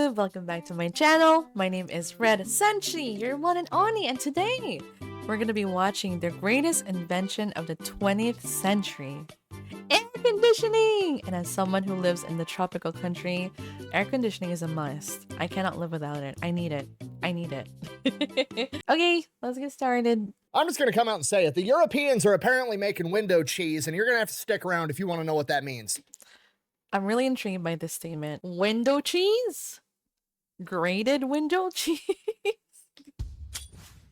YouTube, welcome back to my channel. My name is Red Senshi, your one and only, and today we're gonna be watching the greatest invention of the 20th century, air conditioning. And as someone who lives in the tropical country, air conditioning is a must. I cannot live without it. I need it. Okay, let's get started. I'm just going to come out and say it. The Europeans are apparently making window cheese, and you're going to have to stick around if you want to know what that means. I'm really intrigued by this statement. Window cheese? Grated window cheese?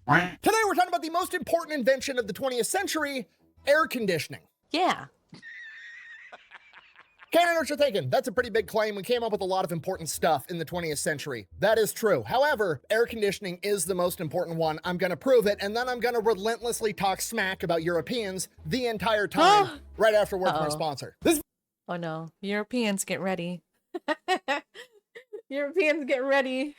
Today we're talking about the most important invention of the 20th century, air conditioning. Yeah. Can't know what you're thinking. That's a pretty big claim. We came up with a lot of important stuff in the 20th century. That is true. However, air conditioning is the most important one. I'm going to prove it, and then I'm going to relentlessly talk smack about Europeans the entire time right after word from our sponsor. Oh no. Europeans, get ready. Europeans, get ready.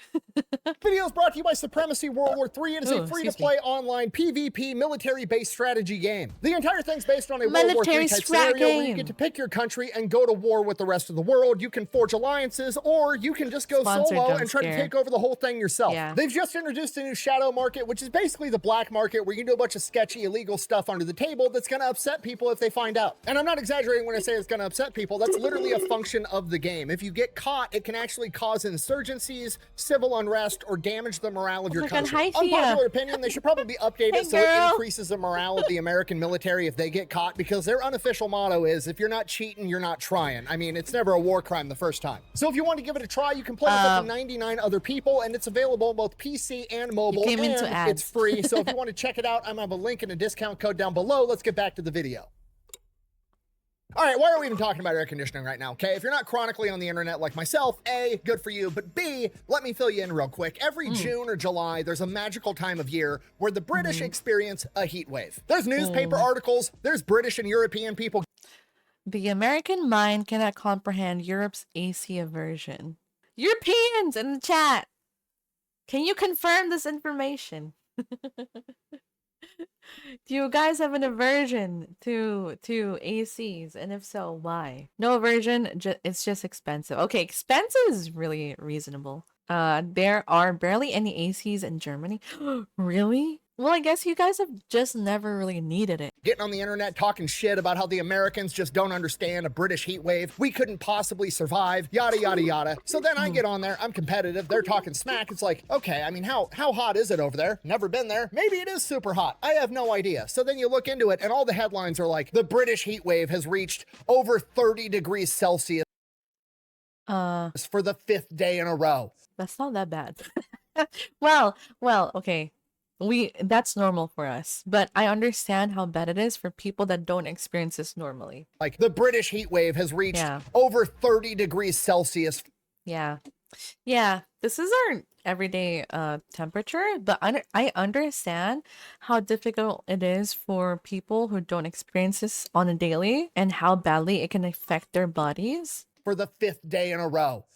Video is brought to you by Supremacy World War III. It is a free-to-play online PvP military-based strategy game. The entire thing's based on a World War III type scenario where you get to pick your country and go to war with the rest of the world. You can forge alliances, or you can just go solo and try to take over the whole thing yourself. Yeah. They've just introduced a new shadow market, which is basically the black market where you can do a bunch of sketchy, illegal stuff under the table that's going to upset people if they find out. And I'm not exaggerating when I say it's going to upset people. That's literally a function of the game. If you get caught, it can actually cause insurgencies, civil unrest, or damage the morale of your country. Unpopular opinion, they should probably update it so it increases the morale of the American military if they get caught, because their unofficial motto is, if you're not cheating, you're not trying. I mean, it's never a war crime the first time. So if you want to give it a try, you can play with up to 99 other people, and it's available on both PC and mobile, and it's free. So if you want to check it out, I'm going to have a link and a discount code down below. Let's get back to the video. All right, why are we even talking about air conditioning right now, okay? If you're not chronically on the internet like myself, A, good for you, but B, let me fill you in real quick. Every June or July, there's a magical time of year where the British experience a heat wave. There's newspaper articles, there's British and European people. The American mind cannot comprehend Europe's AC aversion. Europeans in the chat, can you confirm this information? Do you guys have an aversion to ACs? And if so, why? No aversion, it's just expensive. Okay, expensive is really reasonable. There are barely any ACs in Germany. Really? Well, I guess you guys have just never really needed it. Getting on the internet talking shit about how the Americans just don't understand a British heat wave. We couldn't possibly survive, yada, yada, yada. So then I get on there, I'm competitive, they're talking smack. It's like, okay, I mean, how hot is it over there? Never been there. Maybe it is super hot. I have no idea. So then you look into it and all the headlines are like, the British heat wave has reached over 30 degrees Celsius for the 5th day in a row. That's not that bad. well, okay. That's normal for us, but I understand how bad it is for people that don't experience this normally. Like the British heat wave has reached over 30 degrees Celsius. Yeah. This is our everyday temperature, but I understand how difficult it is for people who don't experience this on a daily and how badly it can affect their bodies. For the 5th day in a row.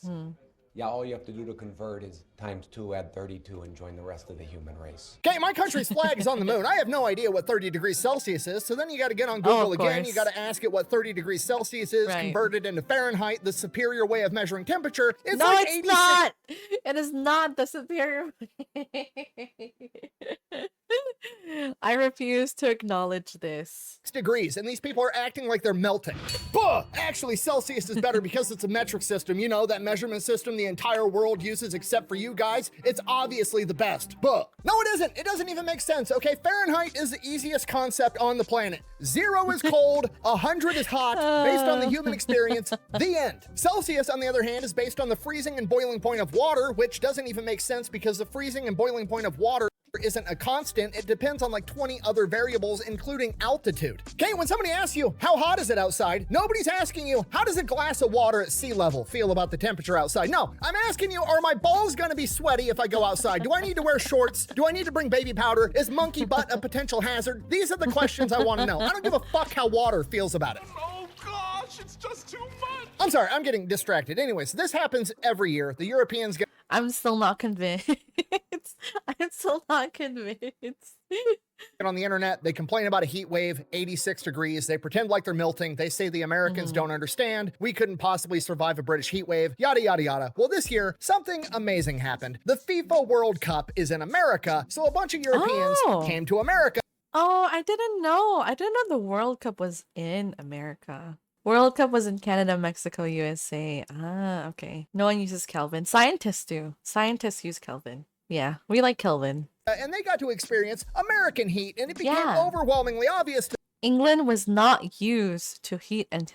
Yeah, all you have to do to convert is ×2, add 32, and join the rest of the human race. Okay, my country's flag is on the moon. I have no idea what 30 degrees Celsius is, so then you got to get on Google again. You got to ask it what 30 degrees Celsius is, converted into Fahrenheit, the superior way of measuring temperature. It's no, like it's 86. not. It is not the superior way. I refuse to acknowledge this. Degrees, and these people are acting like they're melting. Buh! Actually, Celsius is better because it's a metric system. You know, that measurement system the entire world uses except for you guys. It's obviously the best. Buh! No, it isn't. It doesn't even make sense. Okay, Fahrenheit is the easiest concept on the planet. 0 is cold, 100 is hot, based on the human experience. The end. Celsius, on the other hand, is based on the freezing and boiling point of water, which doesn't even make sense because the freezing and boiling point of water isn't a constant. It depends on like 20 other variables, including altitude. Okay, when somebody asks you, how hot is it outside? Nobody's asking you, how does a glass of water at sea level feel about the temperature outside? No, I'm asking you, are my balls gonna be sweaty if I go outside? Do I need to wear shorts? Do I need to bring baby powder? Is monkey butt a potential hazard? These are the questions I want to know. I don't give a fuck how water feels about it. Oh gosh, it's just too much. I'm sorry, I'm getting distracted. Anyways, this happens every year. The Europeans get... I'm still not convinced. I'm still not convinced. On the internet, they complain about a heat wave, 86 degrees. They pretend like they're melting. They say the Americans don't understand. We couldn't possibly survive a British heat wave, yada, yada, yada. Well, this year, something amazing happened. The FIFA World Cup is in America, so a bunch of Europeans came to America. Oh, I didn't know. I didn't know the World Cup was in America. World Cup was in Canada, Mexico, USA. Ah, okay. No one uses Kelvin. Scientists do. Scientists use Kelvin. Yeah, we like Kelvin. And they got to experience American heat, and it became overwhelmingly obvious to England was not used to heat and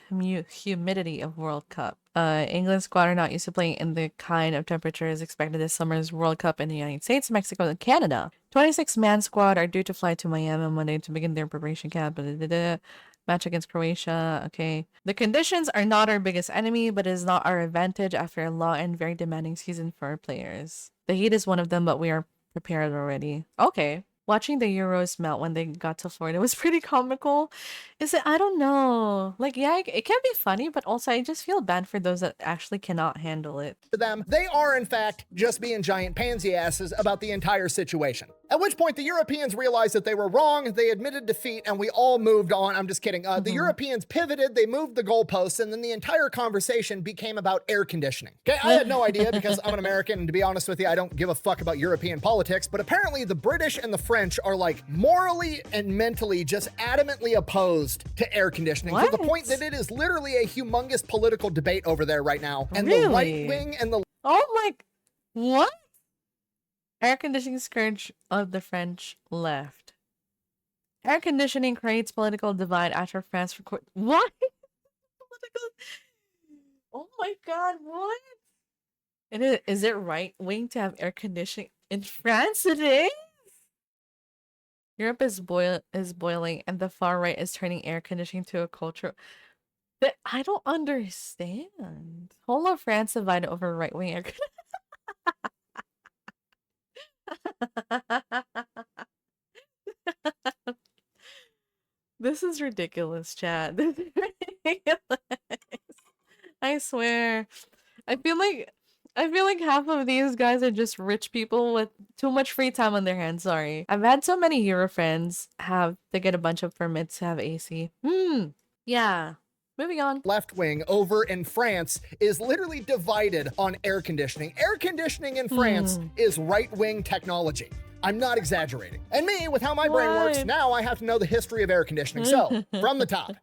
humidity of World Cup. England's squad are not used to playing in the kind of temperatures expected this summer's World Cup in the United States, Mexico, and Canada. 26-man squad are due to fly to Miami on Monday to begin their preparation camp. Match against Croatia. Okay. The conditions are not our biggest enemy, but it is not our advantage after a long and very demanding season for our players. The heat is one of them, but we are prepared already. Okay. Watching the Euros melt when they got to Florida was pretty comical. Is it? I don't know. Like, yeah, it can be funny, but also I just feel bad for those that actually cannot handle it. To them, they are in fact just being giant pansy asses about the entire situation. At which point the Europeans realized that they were wrong, they admitted defeat, and we all moved on. I'm just kidding. The Europeans pivoted, they moved the goalposts, and then the entire conversation became about air conditioning. Okay, I had no idea because I'm an American, and to be honest with you, I don't give a fuck about European politics, but apparently the British and the French are like morally and mentally just adamantly opposed to air conditioning to the point that it is literally a humongous political debate over there right now. And the right wing and the what? Air conditioning scourge of the French left. Air conditioning creates political divide after France record. What? Oh my god, what? Is it right wing to have air conditioning in France? It is. Europe is boiling, and the far right is turning air conditioning to a culture that I don't understand. Whole of France divided over right wing air conditioning. This is ridiculous, chat. This is ridiculous. I swear. I feel like half of these guys are just rich people with too much free time on their hands. Sorry. I've had so many Euro friends have to get a bunch of permits to have AC. Yeah. Moving on. Left wing over in France is literally divided on air conditioning. Air conditioning in France is right wing technology. I'm not exaggerating. And me, with how my brain works, now I have to know the history of air conditioning. So, from the top.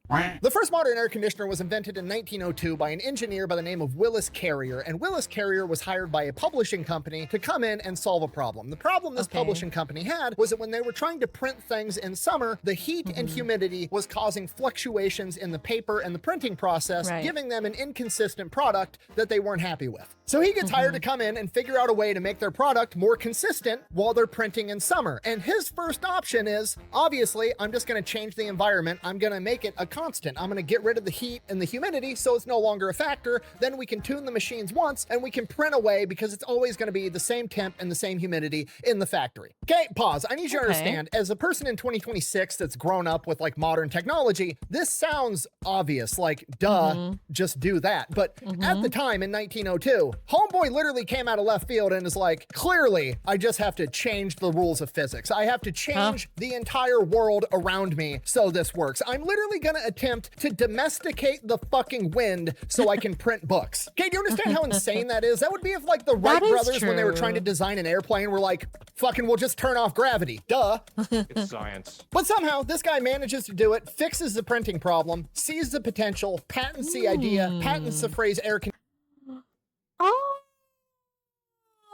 The first modern air conditioner was invented in 1902 by an engineer by the name of Willis Carrier, and Willis Carrier was hired by a publishing company to come in and solve a problem. The problem this publishing company had was that when they were trying to print things in summer, the heat and humidity was causing fluctuations in the paper and the printing process, giving them an inconsistent product that they weren't happy with. So he gets hired to come in and figure out a way to make their product more consistent while they're printing in summer. And his first option is, obviously, I'm just going to change the environment. I'm going to make it a constant. I'm going to get rid of the heat and the humidity so it's no longer a factor. Then we can tune the machines once and we can print away because it's always going to be the same temp and the same humidity in the factory. Okay, pause. I need you to understand, as a person in 2026 that's grown up with like modern technology, this sounds obvious, like duh, just do that. But at the time in 1902, homeboy literally came out of left field and is like, clearly, I just have to change the rules of physics. I have to change the entire world around me so this works. I'm literally gonna attempt to domesticate the fucking wind so I can print books. Okay, do you understand how insane that is? That would be if like the Wright brothers, when they were trying to design an airplane, were like, fucking, we'll just turn off gravity. Duh. It's science. But somehow, this guy manages to do it, fixes the printing problem, sees the potential, patents the idea, patents the phrase air conditioning.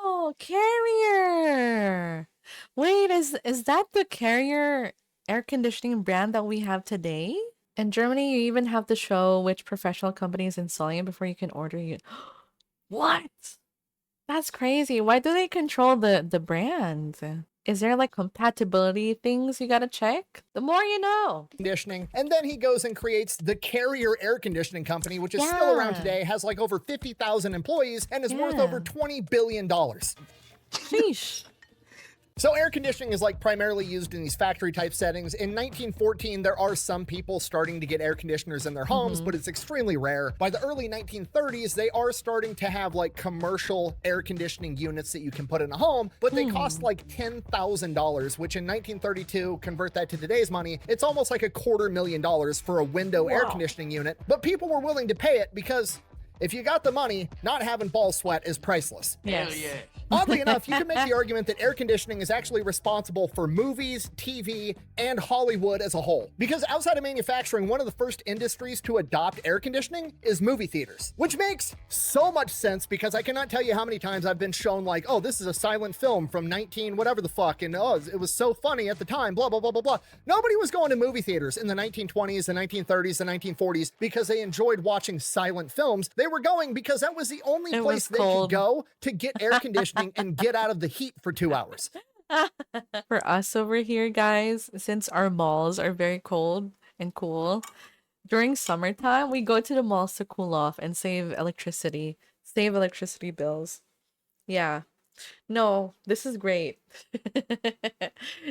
Oh, Carrier. Wait, is that the Carrier air conditioning brand that we have today? In Germany, you even have to show which professional company is installing it before you can order it. What? That's crazy. Why do they control the brand? Is there like compatibility things you gotta check? The more you know. Conditioning. And then he goes and creates the Carrier Air Conditioning Company, which is still around today, has like over 50,000 employees, and is worth over $20 billion. Sheesh. So air conditioning is like primarily used in these factory type settings. In 1914, there are some people starting to get air conditioners in their homes, but it's extremely rare. By the early 1930s, they are starting to have like commercial air conditioning units that you can put in a home, but they cost like $10,000, which in 1932, convert that to today's money, it's almost like $250,000 for a window air conditioning unit. But people were willing to pay it because if you got the money, not having ball sweat is priceless. Yes. Hell yeah. Oddly enough, you can make the argument that air conditioning is actually responsible for movies, TV, and Hollywood as a whole. Because outside of manufacturing, one of the first industries to adopt air conditioning is movie theaters, which makes so much sense because I cannot tell you how many times I've been shown like, oh, this is a silent film from 19 whatever the fuck, and oh, it was so funny at the time, blah, blah, blah, blah, blah. Nobody was going to movie theaters in the 1920s, the 1930s, the 1940s because they enjoyed watching silent films. They were going because that was the only place they could go to get air conditioning and get out of the heat for 2 hours. For us over here, guys, since our malls are very cold and cool, during summertime, we go to the malls to cool off and save electricity bills. Yeah. No, this is great.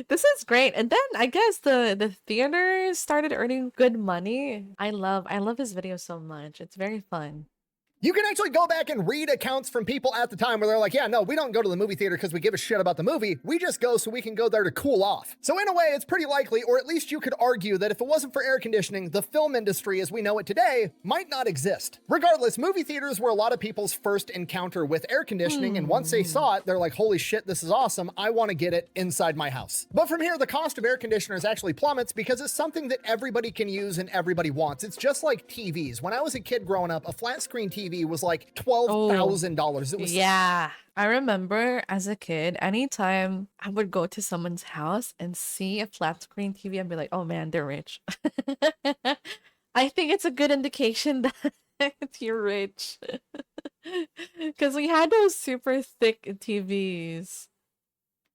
This is great. And then I guess the theaters started earning good money. I love his video so much. It's very fun. You can actually go back and read accounts from people at the time where they're like, yeah, no, we don't go to the movie theater because we give a shit about the movie. We just go so we can go there to cool off. So in a way, it's pretty likely, or at least you could argue that if it wasn't for air conditioning, the film industry as we know it today might not exist. Regardless, movie theaters were a lot of people's first encounter with air conditioning. And once they saw it, they're like, holy shit, this is awesome. I want to get it inside my house. But from here, the cost of air conditioners actually plummets because it's something that everybody can use and everybody wants. It's just like TVs. When I was a kid growing up, a flat screen TV was like $12,000. It was Yeah. I remember as a kid, anytime I would go to someone's house and see a flat screen TV, I'd be like, oh man, they're rich. I think it's a good indication that you're rich. Because we had those super thick TVs.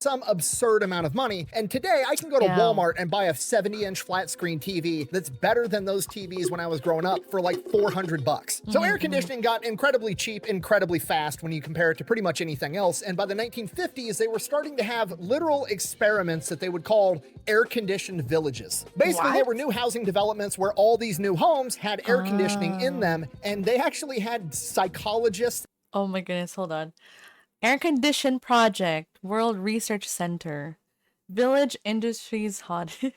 some absurd amount of money. And today I can go to Walmart and buy a 70-inch flat screen TV that's better than those TVs when I was growing up for like 400 bucks. So air conditioning got incredibly cheap, incredibly fast when you compare it to pretty much anything else. And by the 1950s, they were starting to have literal experiments that they would call air-conditioned villages. Basically, they were new housing developments where all these new homes had air conditioning in them, and they actually had psychologists. Oh my goodness, hold on. Air Condition Project, World Research Center, Village Industries Hottest.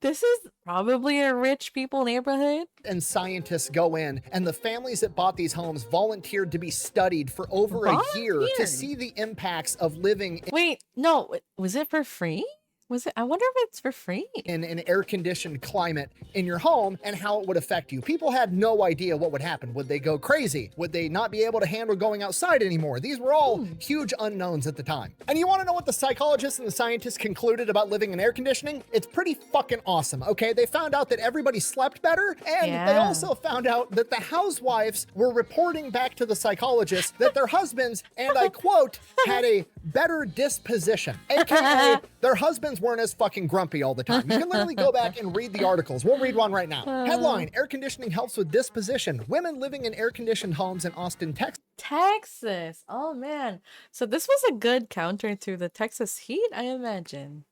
This is probably a rich people neighborhood. And scientists go in, and the families that bought these homes volunteered to be studied for over a year to see the impacts of living Wait, no, was it for free? Was it? I wonder if it's for free. in an air-conditioned climate in your home and how it would affect you. People had no idea what would happen. Would they go crazy? Would they not be able to handle going outside anymore? These were all huge unknowns at the time. And you want to know what the psychologists and the scientists concluded about living in air conditioning? It's pretty fucking awesome, okay? They found out that everybody slept better, and they also found out that the housewives were reporting back to the psychologists that their husbands, and I quote, had a better disposition, aka their husbands weren't as fucking grumpy all the time. You can literally go back and read the articles. We'll read one right now. Headline, air conditioning helps with disposition. Women living in air-conditioned homes in Austin, Texas. Texas. Oh man. So this was a good counter to the Texas heat, I imagine.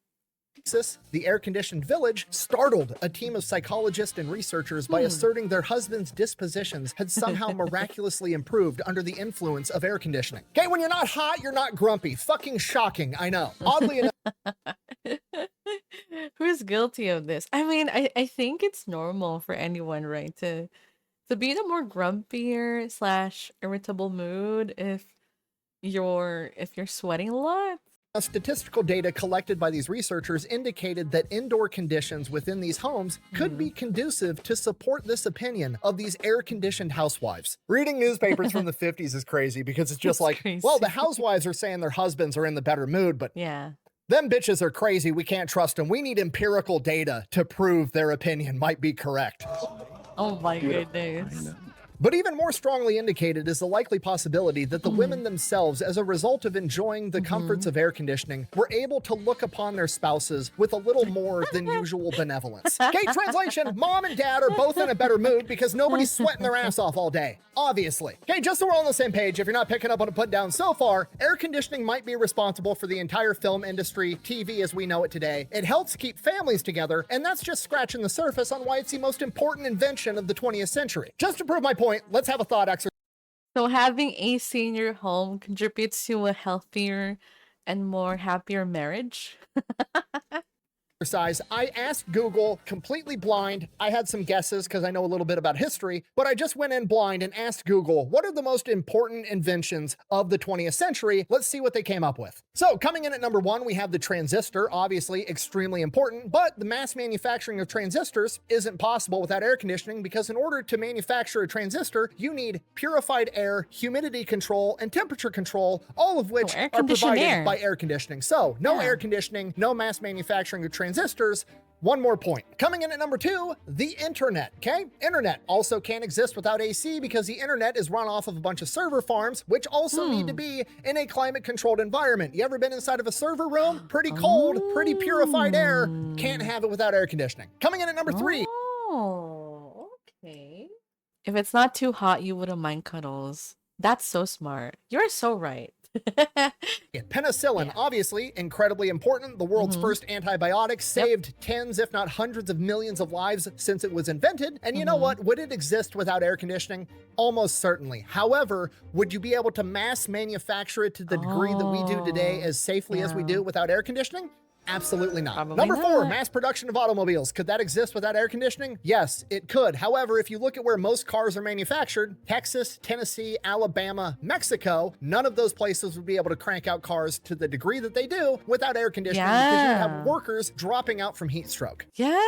The air-conditioned village startled a team of psychologists and researchers by asserting their husbands' dispositions had somehow miraculously improved under the influence of air conditioning. Okay, when you're not hot, you're not grumpy. Fucking shocking, I know. Oddly enough, Who's guilty of this? I mean, I think it's normal for anyone, right, to be in a more grumpier slash irritable mood if you're sweating a lot. statistical data collected by these researchers indicated that indoor conditions within these homes could be conducive to support this opinion of these air-conditioned housewives. Reading newspapers from the 50s is crazy because it's just like, well, the housewives are saying their husbands are in the better mood, but them bitches are crazy. We can't trust them. We need empirical data to prove their opinion might be correct. Oh my goodness. But even more strongly indicated is the likely possibility that the women themselves, as a result of enjoying the comforts of air conditioning, were able to look upon their spouses with a little more than usual benevolence. Okay, translation, mom and dad are both in a better mood because nobody's sweating their ass off all day, obviously. Okay, just so we're all on the same page, if you're not picking up on a put down so far, air conditioning might be responsible for the entire film industry, TV as we know it today. It helps keep families together, and that's just scratching the surface on why it's the most important invention of the 20th century. Just to prove my point, let's have a thought exercise. So having AC in your home contributes to a healthier and more happier marriage. I asked Google completely blind. I had some guesses because I know a little bit about history, but I just went in blind and asked Google, what are the most important inventions of the 20th century? Let's see what they came up with. So coming in at number 1, we have the transistor, obviously extremely important, but the mass manufacturing of transistors isn't possible without air conditioning because in order to manufacture a transistor, you need purified air, humidity control, and temperature control, all of which are provided by air conditioning. So no air conditioning, no mass manufacturing of transistors. One more point. Coming in at number 2, the internet, okay? Internet also can't exist without AC because the internet is run off of a bunch of server farms, which also need to be in a climate-controlled environment. You ever been inside of a server room? Pretty cold, pretty purified air. Can't have it without air conditioning. Coming in at number 3. Oh, okay. If it's not too hot, you wouldn't mind cuddles. That's so smart. You're so right. Penicillin, obviously incredibly important. The world's first antibiotic, saved tens, if not hundreds of millions of lives since it was invented. And you know what? Would it exist without air conditioning? Almost certainly. However, would you be able to mass manufacture it to the degree that we do today as safely as we do without air conditioning? Absolutely not. Probably Number 4, not. mass production of automobiles. Could that exist without air conditioning? Yes, it could. However, if you look at where most cars are manufactured, Texas, Tennessee, Alabama, Mexico, none of those places would be able to crank out cars to the degree that they do without air conditioning because you have workers dropping out from heat stroke. Yeah.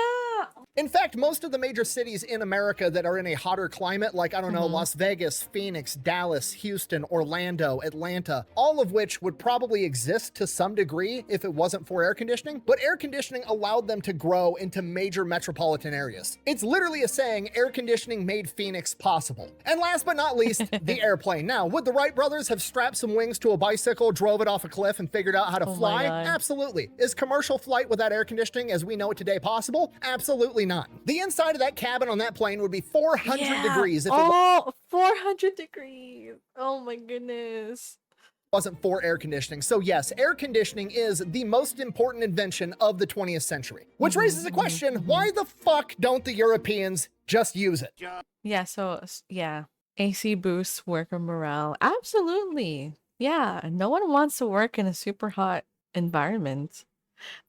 In fact, most of the major cities in America that are in a hotter climate, like, I don't know, Las Vegas, Phoenix, Dallas, Houston, Orlando, Atlanta, all of which would probably exist to some degree if it wasn't for air conditioning, but air conditioning allowed them to grow into major metropolitan areas. It's literally a saying, air conditioning made Phoenix possible. And last but not least, the airplane. Now, would the Wright brothers have strapped some wings to a bicycle, drove it off a cliff, and figured out how to fly? Absolutely. Is commercial flight without air conditioning as we know it today possible? Absolutely not. The inside of that cabin on that plane would be 400 degrees if it 400 degrees. Oh my goodness. wasn't for air conditioning. So yes, air conditioning is the most important invention of the 20th century. Which raises a question, why the fuck don't the Europeans just use it? Yeah, so yeah, AC boosts worker morale. Absolutely. Yeah, no one wants to work in a super hot environment.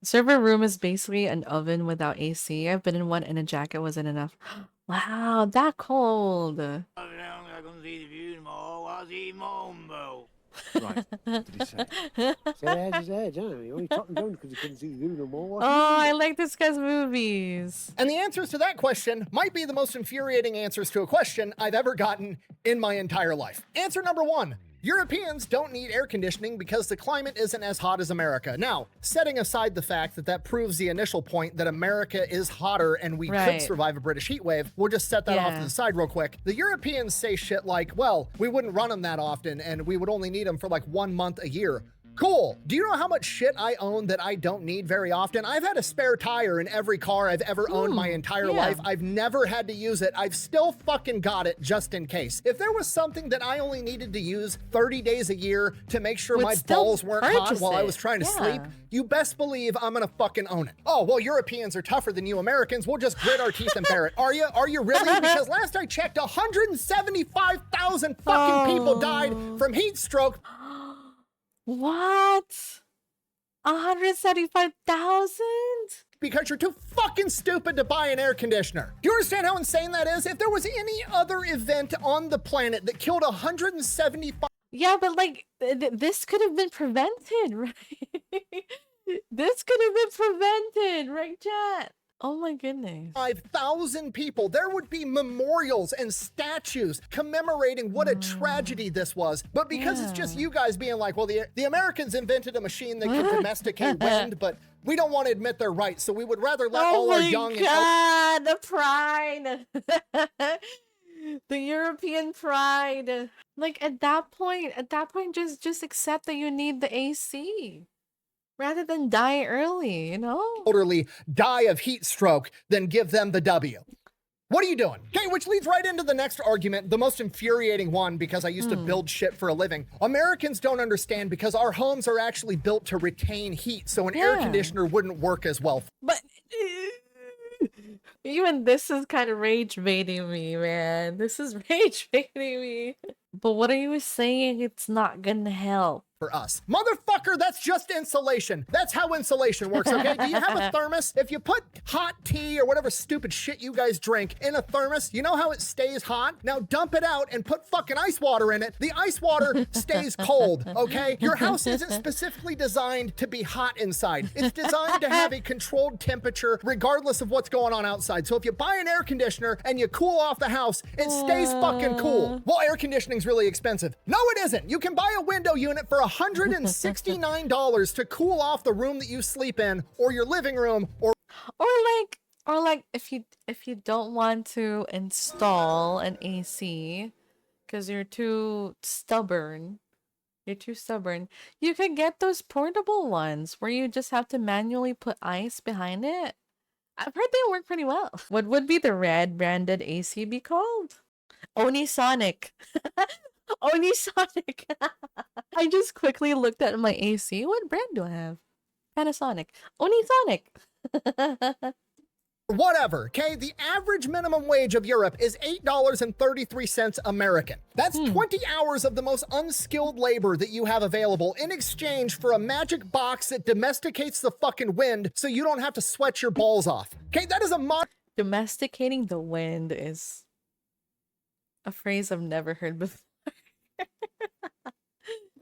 The server room is basically an oven without AC. I've been in one and a jacket wasn't enough. Wow, that cold. Right. What did he say? Said edge is edge, aren't he? Only talking down because he couldn't see you no more. Oh, I like this guy's movies. And the answers to that question might be the most infuriating answers to a question I've ever gotten in my entire life. Answer number 1. Europeans don't need air conditioning because the climate isn't as hot as America. Now, setting aside the fact that that proves the initial point that America is hotter and we could survive a British heat wave, we'll just set that off to the side real quick. The Europeans say shit like, well, we wouldn't run them that often and we would only need them for like 1 month a year. Cool. Do you know how much shit I own that I don't need very often? I've had a spare tire in every car I've ever owned my entire life. I've never had to use it. I've still fucking got it just in case. If there was something that I only needed to use 30 days a year to make sure my balls weren't hot while I was trying to sleep, you best believe I'm gonna fucking own it. Oh, well, Europeans are tougher than you Americans. We'll just grit our teeth and bear it. Are you? Are you really? Because last I checked, 175,000 fucking people died from heat stroke. What? 175,000? Because you're too fucking stupid to buy an air conditioner. Do you understand how insane that is? If there was any other event on the planet that killed 175... Yeah, but like, this could have been prevented, right? This could have been prevented, right, chat? Oh my goodness. 5,000 people. There would be memorials and statues commemorating what a tragedy this was. But because it's just you guys being like, well, the Americans invented a machine that could domesticate wind, but we don't want to admit they're right. So we would rather let all our young... Oh my God, the pride. The European pride. Like at that point, just accept that you need the AC rather than die early, you know? Elderly die of heat stroke than give them the W. What are you doing? Okay, which leads right into the next argument, the most infuriating one, because I used to build shit for a living. Americans don't understand because our homes are actually built to retain heat, so an air conditioner wouldn't work as well. But even this is kind of rage baiting me, man. This is rage baiting me. But what are you saying? It's not gonna help. For us. Motherfucker, that's just insulation. That's how insulation works, okay? Do you have a thermos? If you put hot tea or whatever stupid shit you guys drink in a thermos, you know how it stays hot? Now dump it out and put fucking ice water in it. The ice water stays cold, okay? Your house isn't specifically designed to be hot inside. It's designed to have a controlled temperature regardless of what's going on outside. So if you buy an air conditioner and you cool off the house, it stays fucking cool. Well, air conditioning's really expensive. No, it isn't. You can buy a window unit for $169 to cool off the room that you sleep in, or your living room, or like if you don't want to install an AC because you're too stubborn, you could get those portable ones where you just have to manually put ice behind it. I've heard they work pretty well. What would be the red branded AC be called? Onisonic. Onisonic. I just quickly looked at my AC. What brand do I have? Panasonic. Onisonic. whatever, okay? The average minimum wage of Europe is $8.33 American. That's 20 hours of the most unskilled labor that you have available in exchange for a magic box that domesticates the fucking wind so you don't have to sweat your balls off. Okay, that is a Domesticating the wind is a phrase I've never heard before.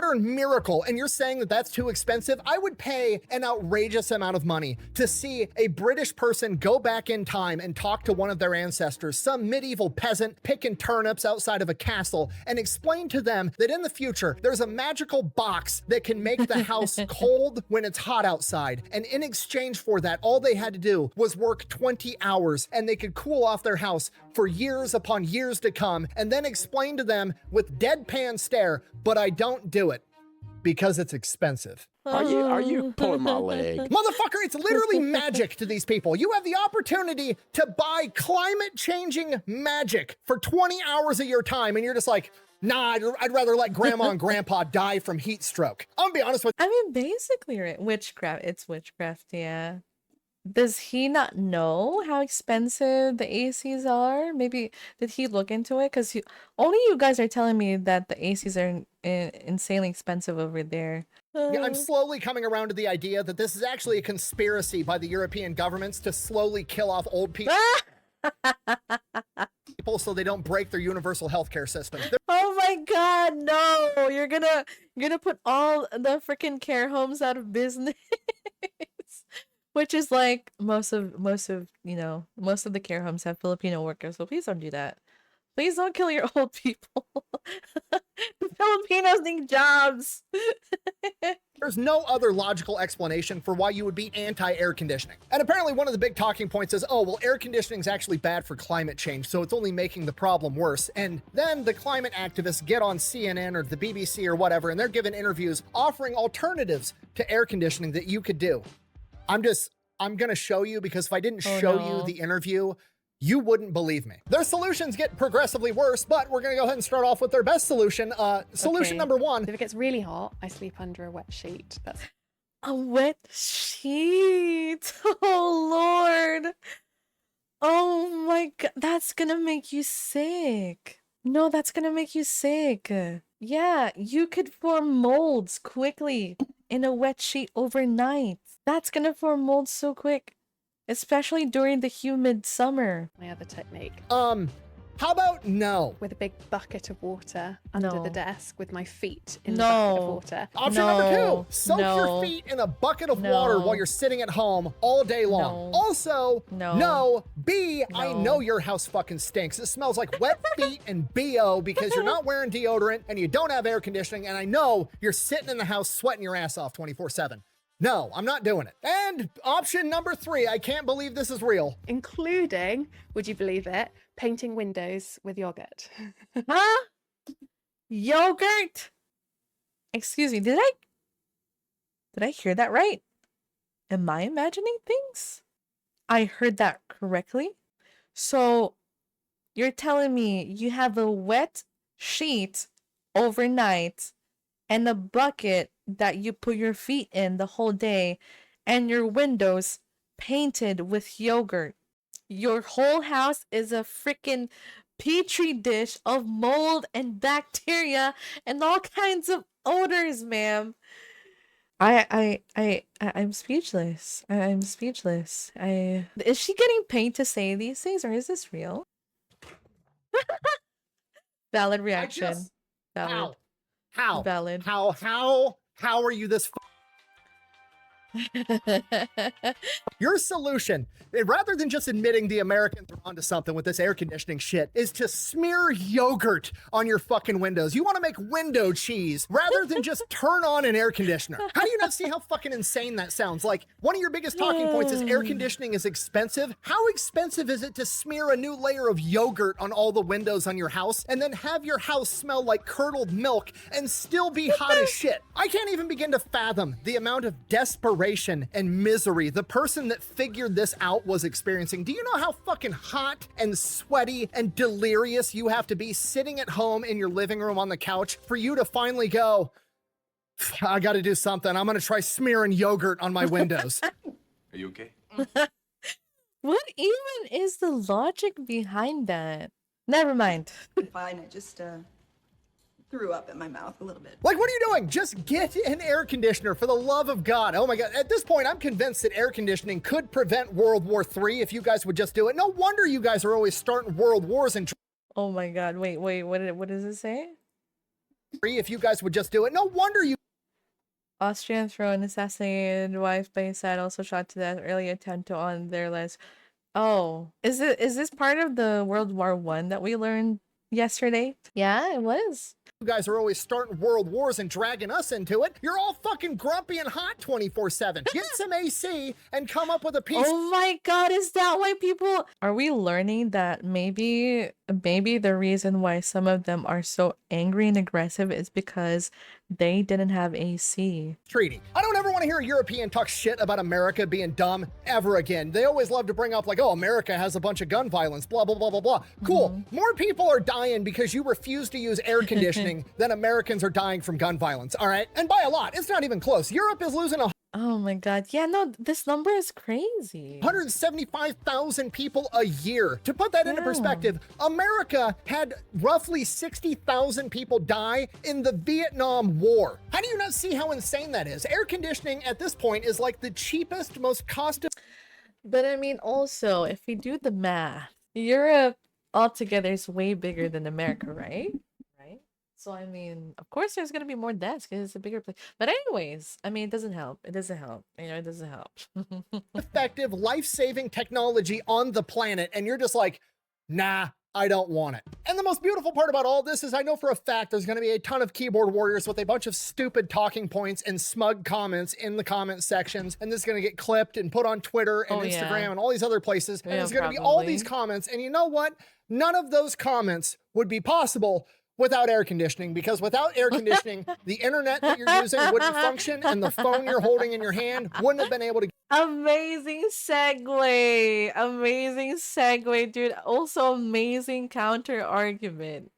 modern miracle, and you're saying that that's too expensive? I would pay an outrageous amount of money to see a British person go back in time and talk to one of their ancestors, some medieval peasant picking turnips outside of a castle, and explain to them that in the future there's a magical box that can make the house cold when it's hot outside, and in exchange for that, all they had to do was work 20 hours and they could cool off their house for years upon years to come, and then explain to them with deadpan stare, but I don't do it because it's expensive. Are you pulling my leg? Motherfucker, it's literally magic to these people. You have the opportunity to buy climate changing magic for 20 hours of your time, and you're just like, nah, I'd rather let grandma and grandpa die from heat stroke. I'm gonna be honest with you. I mean, basically, right? Witchcraft. It's witchcraft, yeah. Does he not know how expensive the ACs are? Maybe did he look into it? Because only you guys are telling me that the ACs are insanely expensive over there. Yeah, I'm slowly coming around to the idea that this is actually a conspiracy by the European governments to slowly kill off old people so they don't break their universal healthcare system. Oh my God, no! You're gonna put all the freaking care homes out of business. Which is like most of the care homes have Filipino workers, so please don't do that. Please don't kill your old people. The Filipinos need jobs. There's no other logical explanation for why you would be anti-air conditioning. And apparently one of the big talking points is, oh, well, air conditioning is actually bad for climate change, so it's only making the problem worse. And then the climate activists get on CNN or the BBC or whatever, and they're giving interviews offering alternatives to air conditioning that you could do. I'm gonna show you, because if I didn't show you the interview, you wouldn't believe me. Their solutions get progressively worse, but we're gonna go ahead and start off with their best solution. Solution number one. If it gets really hot, I sleep under a wet sheet. That's a wet sheet. Oh Lord. Oh my God. That's gonna make you sick. No, that's gonna make you sick. Yeah, you could form molds quickly in a wet sheet overnight. That's gonna form molds so quick, especially during the humid summer. my other technique. How about no? With a big bucket of water under No. the desk with my feet in the bucket of No. water. Option number No. two, soak No. your feet in a bucket of No. water while you're sitting at home all day long. No. Also, No. B, I No. know your house fucking stinks. It smells like wet feet and BO because you're not wearing deodorant and you don't have air conditioning, and I know you're sitting in the house sweating your ass off 24/7. No, I'm not doing it. And option number 3, I can't believe this is real. Including, would you believe it, painting windows with yogurt. Huh? Yogurt? Excuse me, did I hear that right? Am I imagining things? I heard that correctly? So you're telling me you have a wet sheet overnight and a bucket that you put your feet in the whole day and your windows painted with yogurt. Your whole house is a freaking petri dish of mold and bacteria and all kinds of odors, ma'am. I'm speechless. I'm speechless. Is she getting paid to say these things or is this real? Valid reaction. Valid. How? Valid. How are you this Your solution, rather than just admitting the Americans are onto something with this air conditioning shit, is to smear yogurt on your fucking windows. You want to make window cheese rather than just turn on an air conditioner. How do you not see how fucking insane that sounds? Like, one of your biggest talking points is air conditioning is expensive. How expensive is it to smear a new layer of yogurt on all the windows on your house and then have your house smell like curdled milk and still be hot as shit? I can't even begin to fathom the amount of desperation and misery the person that figured this out was experiencing. Do you know how fucking hot and sweaty and delirious you have to be sitting at home in your living room on the couch for you to finally go, I gotta do something. I'm gonna try smearing yogurt on my windows. Are you okay? What even is the logic behind that? Never mind. Fine, I just threw up in my mouth a little bit. Like, what are you doing? Just get an air conditioner, for the love of God. Oh my God. At this point, I'm convinced that air conditioning could prevent World War III if you guys would just do it. No wonder you guys are always starting world wars and Oh my God. Wait, what does it say? if you guys would just do it. No wonder you Austrian throne assassinated wife by side also shot to death early attempt on their list. Oh, is this part of the World War One that we learned yesterday? Yeah, it was. guys are always starting world wars and dragging us into it. You're all fucking grumpy and hot 24/7. Get some AC and come up with a piece. Oh my God, is that why people are we learning that maybe the reason why some of them are so angry and aggressive is because they didn't have AC. Treaty. I don't ever want to hear a European talk shit about America being dumb ever again. They always love to bring up like, oh, America has a bunch of gun violence, blah, blah, blah, blah, blah. Cool. More people are dying because you refuse to use air conditioning than Americans are dying from gun violence, all right? And by a lot. It's not even close. Europe is losing Oh my God. Yeah, no, this number is crazy. 175,000 people a year. To put that into perspective, America had roughly 60,000 people die in the Vietnam War. How do you not see how insane that is? Air conditioning at this point is like the cheapest, most cost. But I mean, also, if we do the math, Europe altogether is way bigger than America, right? Right? So, I mean, of course there's going to be more deaths because it's a bigger place. But anyways, I mean, it doesn't help. It doesn't help. You know, it doesn't help. Effective, life-saving technology on the planet, and you're just like, nah, I don't want it. And the most beautiful part about all this is I know for a fact there's going to be a ton of keyboard warriors with a bunch of stupid talking points and smug comments in the comment sections, and this is going to get clipped and put on Twitter and Instagram and all these other places, and there's going to be all these comments, and you know what? None of those comments would be possible without air conditioning, because without air conditioning, the internet that you're using wouldn't function, and the phone you're holding in your hand wouldn't have been able to. Amazing segue. Amazing segue, dude. Also amazing counter argument.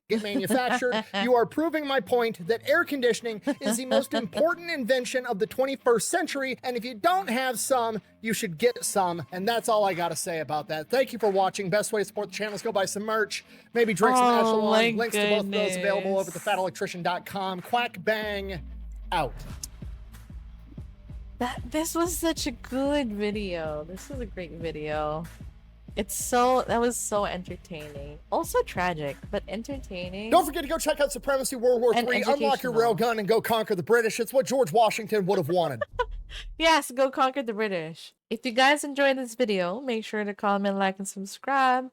Get manufactured. You are proving my point that air conditioning is the most important invention of the 21st century, and if you don't have some, you should get some, and that's all I gotta say about that. Thank you for watching. Best way to support the channel is go buy some merch, maybe drink some Echelon. Links to both of those available over at thefatelectrician.com. Quack bang out. This was such a good video. This was a great video. That was so entertaining. Also tragic, but entertaining. Don't forget to go check out Supremacy World War III, unlock your railgun, and go conquer the British. It's what George Washington would have wanted. Yes, go conquer the British. If you guys enjoyed this video, make sure to comment, like, and subscribe.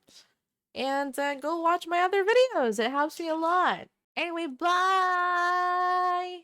And go watch my other videos. It helps me a lot. Anyway, bye!